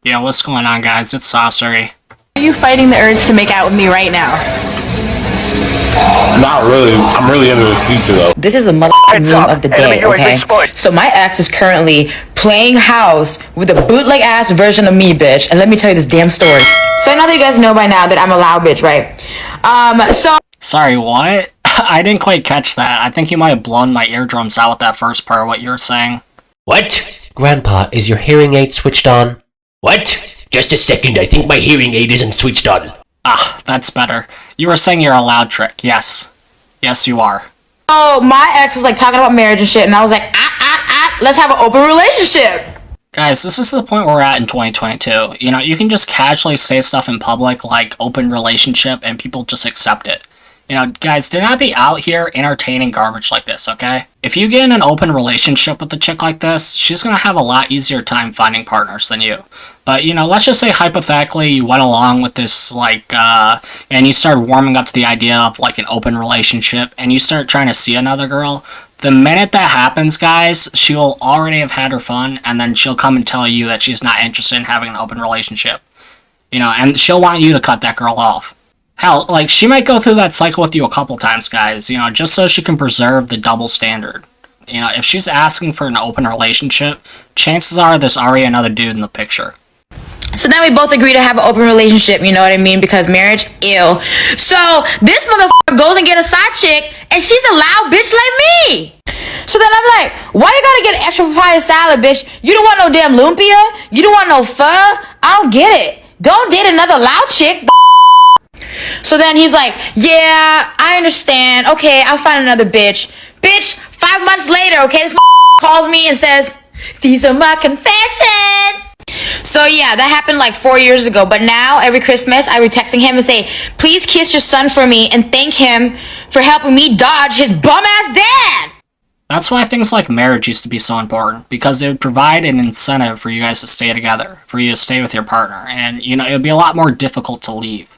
Yeah, what's going on, guys? It's Saucery. Are you fighting the urge to make out with me right now? Not really. I'm really into this pizza though. This is a motherfucking meme of the day, okay? So my ex is currently playing house with a bootleg ass version of me, bitch. And let me tell you this damn story. So I know that you guys know by now that I'm a loud bitch, right? Sorry, what? I didn't quite catch that. I think you might have blown my eardrums out with that first part, what you were saying. What? Grandpa, is your hearing aid switched on? What? Just a second, I think my hearing aid isn't switched on. Ah, that's better. You were saying you're a loud trick, yes. Yes, you are. Oh, my ex was like talking about marriage and shit, and I was like, let's have an open relationship. Guys, this is the point we're at in 2022. You know, you can just casually say stuff in public like open relationship and people just accept it. You know, guys, do not be out here entertaining garbage like this, okay? If you get in an open relationship with a chick like this, she's gonna have a lot easier time finding partners than you. But, you know, let's just say hypothetically you went along with this, and you started warming up to the idea of, like, an open relationship, and you start trying to see another girl. The minute that happens, guys, she will already have had her fun, and then she'll come and tell you that she's not interested in having an open relationship. You know, and she'll want you to cut that girl off. Hell, like, she might go through that cycle with you a couple times, guys, you know, just so she can preserve the double standard. You know, if she's asking for an open relationship, chances are there's already another dude in the picture. So then we both agree to have an open relationship, you know what I mean? Because marriage, ew. So this motherfucker goes and get a side chick, and she's a loud bitch like me. So then I'm like, why you gotta get extra papaya salad, bitch? You don't want no damn lumpia? You don't want no pho? I don't get it. Don't date another loud chick. So then he's like, yeah, I understand. Okay, I'll find another bitch. Bitch, 5 months later, okay, this calls me and says, these are my confessions. So yeah, that happened like 4 years ago. But now, every Christmas, I would texting him and say, please kiss your son for me and thank him for helping me dodge his bum-ass dad. That's why things like marriage used to be so important, because it would provide an incentive for you guys to stay together, for you to stay with your partner, and, you know, it would be a lot more difficult to leave.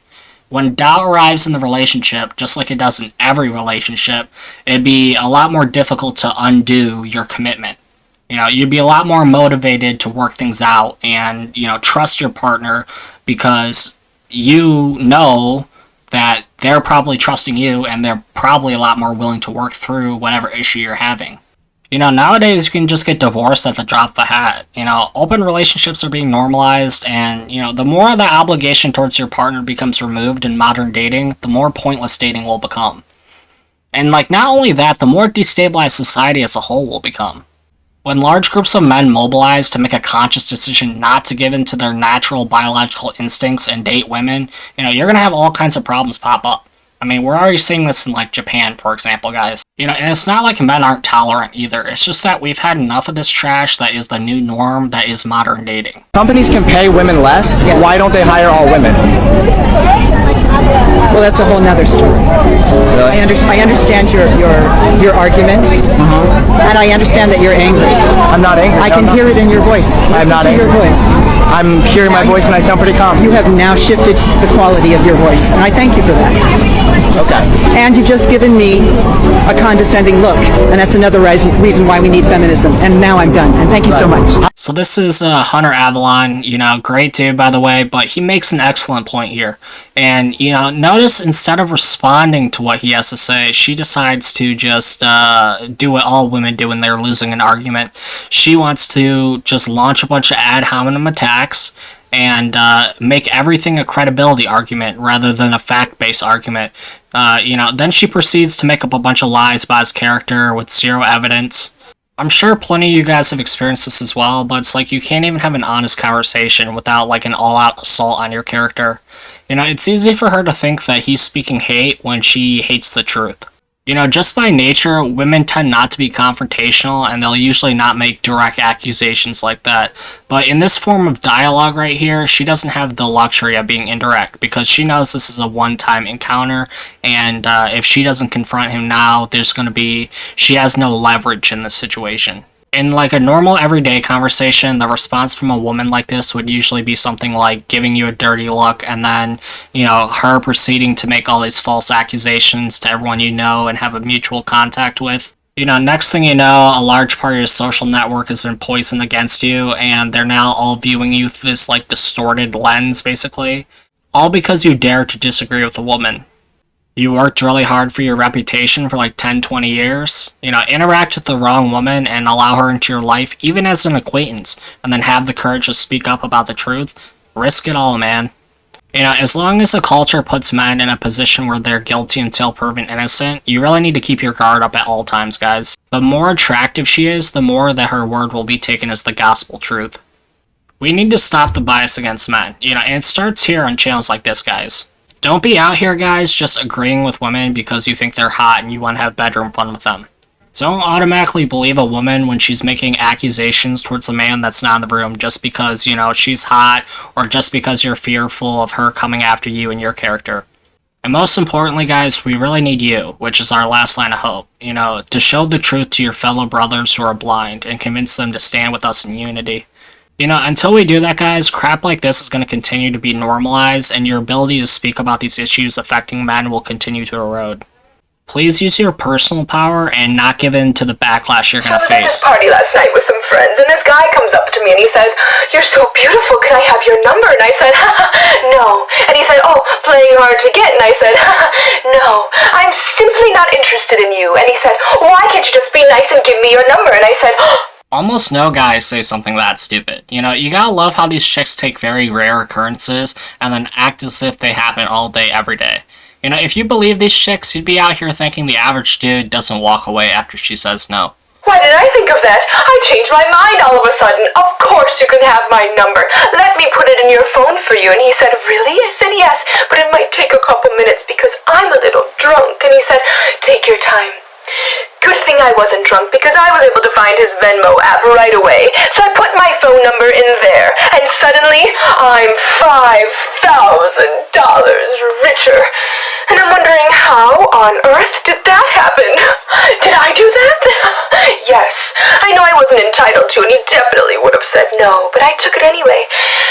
When doubt arrives in the relationship, just like it does in every relationship, it'd be a lot more difficult to undo your commitment. You know, you'd be a lot more motivated to work things out and, you know, trust your partner because you know that they're probably trusting you and they're probably a lot more willing to work through whatever issue you're having. You know, nowadays you can just get divorced at the drop of a hat. You know, open relationships are being normalized, and, you know, the more the obligation towards your partner becomes removed in modern dating, the more pointless dating will become. And, like, not only that, the more destabilized society as a whole will become. When large groups of men mobilize to make a conscious decision not to give in to their natural biological instincts and date women, you know, you're gonna have all kinds of problems pop up. I mean, we're already seeing this in, like, Japan, for example, guys. You know, and it's not like men aren't tolerant either. It's just that we've had enough of this trash that is the new norm that is modern dating. Companies can pay women less. Yes. Why don't they hire all women? Well, that's a whole nother story. Really? I understand your argument, and I understand that you're angry. I'm not angry. I can hear it in your voice. I'm not angry. Your voice. I'm hearing my voice and I sound pretty calm. You have now shifted the quality of your voice, and I thank you for that. Okay. And you've just given me a condescending look, and that's another reason why we need feminism. And now I'm done, and thank you so much. So this is Hunter Avalon, you know, great dude, by the way, but he makes an excellent point here. And, you know, notice instead of responding to what he has to say, she decides to just do what all women do when they're losing an argument. She wants to just launch a bunch of ad hominem attacks and make everything a credibility argument rather than a fact-based argument. You know, then she proceeds to make up a bunch of lies about his character with zero evidence. I'm sure plenty of you guys have experienced this as well, but it's like you can't even have an honest conversation without, like, an all-out assault on your character. You know, it's easy for her to think that he's speaking hate when she hates the truth. You know, just by nature, women tend not to be confrontational, and they'll usually not make direct accusations like that. But in this form of dialogue right here, she doesn't have the luxury of being indirect, because she knows this is a one-time encounter, and if she doesn't confront him now, she has no leverage in this situation. In, like, a normal everyday conversation, the response from a woman like this would usually be something like giving you a dirty look and then, you know, her proceeding to make all these false accusations to everyone you know and have a mutual contact with. You know, next thing you know, a large part of your social network has been poisoned against you, and they're now all viewing you through this, like, distorted lens, basically. All because you dare to disagree with a woman. You worked really hard for your reputation for like 10, 20 years. You know, interact with the wrong woman and allow her into your life, even as an acquaintance, and then have the courage to speak up about the truth. Risk it all, man. You know, as long as the culture puts men in a position where they're guilty until proven innocent, you really need to keep your guard up at all times, guys. The more attractive she is, the more that her word will be taken as the gospel truth. We need to stop the bias against men, you know, and it starts here on channels like this, guys. Don't be out here, guys, just agreeing with women because you think they're hot and you want to have bedroom fun with them. Don't automatically believe a woman when she's making accusations towards a man that's not in the room just because, you know, she's hot or just because you're fearful of her coming after you and your character. And most importantly, guys, we really need you, which is our last line of hope, you know, to show the truth to your fellow brothers who are blind and convince them to stand with us in unity. You know, until we do that, guys, crap like this is going to continue to be normalized, and your ability to speak about these issues affecting men will continue to erode. Please use your personal power and not give in to the backlash you're going to face. I was at a party last night with some friends, and this guy comes up to me and he says, "You're so beautiful, can I have your number?" And I said, "No." And he said, "Oh, playing hard to get." And I said, "No, I'm simply not interested in you." And he said, "Why can't you just be nice and give me your number?" And I said, Almost no guys say something that stupid. You know, you gotta love how these chicks take very rare occurrences and then act as if they happen all day, every day. You know, if you believe these chicks, you'd be out here thinking the average dude doesn't walk away after she says no. "Why did I think of that? I changed my mind all of a sudden. Of course you can have my number. Let me put it in your phone for you." And he said, "Really?" I said, "Yes, but it might take a couple minutes because I'm a little drunk." And he said, "Take your time." Good thing I wasn't drunk because I was able to find his Venmo app right away. So I put my phone number in there, and suddenly I'm $5,000 richer. And I'm wondering, how on earth did that happen? Did I do that? Yes. I know I wasn't entitled to, and he definitely would have said no, but I took it anyway.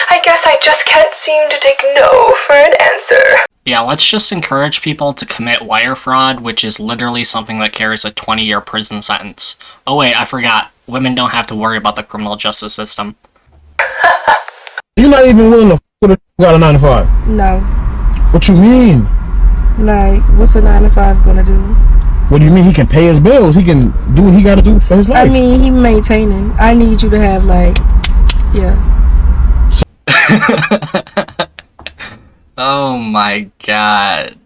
I guess I just can't seem to take no for an answer. Yeah, let's just encourage people to commit wire fraud, which is literally something that carries a 20-year prison sentence. Oh wait, I forgot. Women don't have to worry about the criminal justice system. You're not even willing to put a got a 9 to 5? No. What you mean? Like, what's a 9 to 5 gonna do? What do you mean? He can pay his bills. He can do what he gotta do for his life. I mean, he maintaining. I need you to have, like, yeah. Oh my god.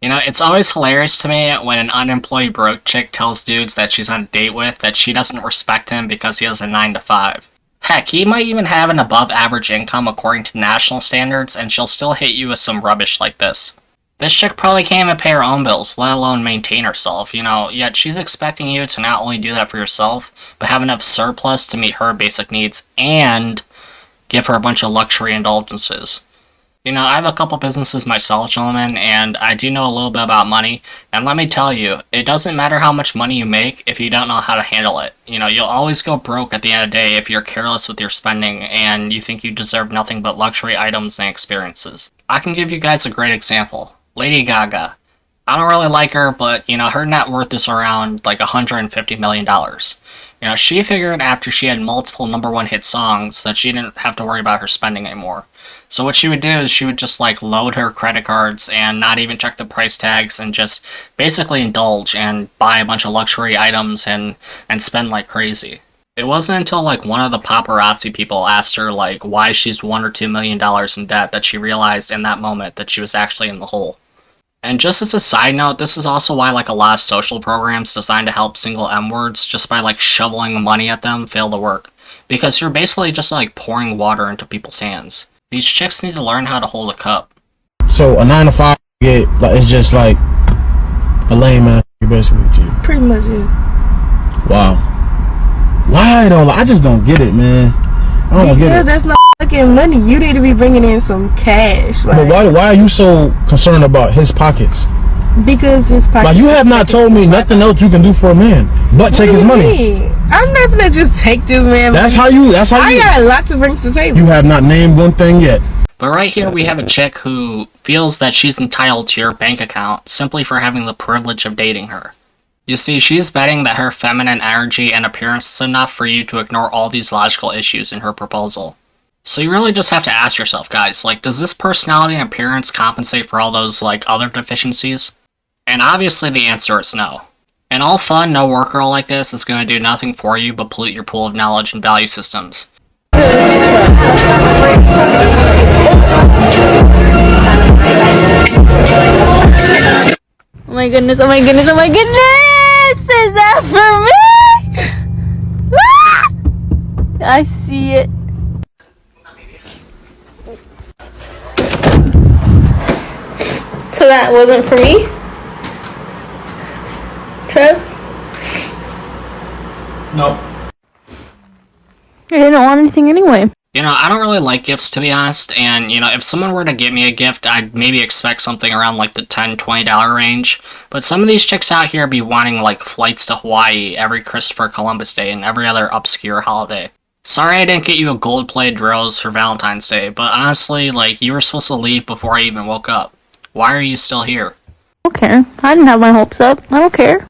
You know, it's always hilarious to me when an unemployed broke chick tells dudes that she's on a date with that she doesn't respect him because he has a 9 to 5. Heck, he might even have an above average income according to national standards, and she'll still hit you with some rubbish like this. This chick probably can't even pay her own bills, let alone maintain herself, you know, yet she's expecting you to not only do that for yourself, but have enough surplus to meet her basic needs and give her a bunch of luxury indulgences. You know, I have a couple businesses myself, gentlemen, and I do know a little bit about money, and let me tell you, it doesn't matter how much money you make if you don't know how to handle it. You know, you'll always go broke at the end of the day if you're careless with your spending and you think you deserve nothing but luxury items and experiences. I can give you guys a great example. Lady Gaga. I don't really like her, but, you know, her net worth is around, like, $150 million. You know, she figured after she had multiple #1 hit songs that she didn't have to worry about her spending anymore. So what she would do is she would just like load her credit cards and not even check the price tags and just basically indulge and buy a bunch of luxury items and spend like crazy. It wasn't until like one of the paparazzi people asked her like why she's $1 or $2 million in debt that she realized in that moment that she was actually in the hole. And just as a side note, this is also why like a lot of social programs designed to help single M-words just by like shoveling money at them fail to work. Because you're basically just like pouring water into people's hands. These chicks need to learn how to hold a cup. So a 9 to 5 get like it's just like a lame ass basically. Pretty much, yeah. Wow. Why though? I just don't get it, man. I don't get it. That's not fucking money. You need to be bringing in some cash. Like, but why are you so concerned about his pockets? Because his pockets. Like you have not told me nothing else you can do for a man but take his money. I'm not gonna just take this man. That's how you. I got a lot to bring to the table. You have not named one thing yet. But right here we have a chick who feels that she's entitled to your bank account simply for having the privilege of dating her. You see, she's betting that her feminine energy and appearance is enough for you to ignore all these logical issues in her proposal. So you really just have to ask yourself, guys, like, does this personality and appearance compensate for all those, like, other deficiencies? And obviously the answer is no. In all fun, no work girl like this is going to do nothing for you but pollute your pool of knowledge and value systems. Oh my goodness, oh my goodness, oh my goodness! Is that for me? Ah! I see it. So that wasn't for me? Trev? Nope. I didn't want anything anyway. You know, I don't really like gifts, to be honest, and, you know, if someone were to get me a gift, I'd maybe expect something around, like, the $10, $20 range, but some of these chicks out here be wanting, like, flights to Hawaii every Christopher Columbus Day and every other obscure holiday. Sorry I didn't get you a gold-plated rose for Valentine's Day, but honestly, like, you were supposed to leave before I even woke up. Why are you still here? I don't care. I didn't have my hopes up. I don't care.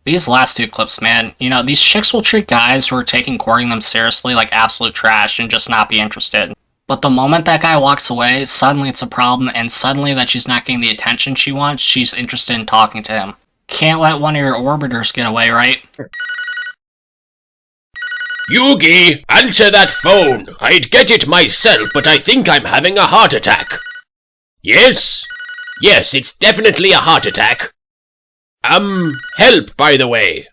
These last two clips, man, you know, these chicks will treat guys who are taking courting them seriously like absolute trash and just not be interested. But the moment that guy walks away, suddenly it's a problem, and suddenly that she's not getting the attention she wants, she's interested in talking to him. Can't let one of your orbiters get away, right? Yugi, answer that phone. I'd get it myself, but I think I'm having a heart attack. Yes? Yes, it's definitely a heart attack. Help, by the way.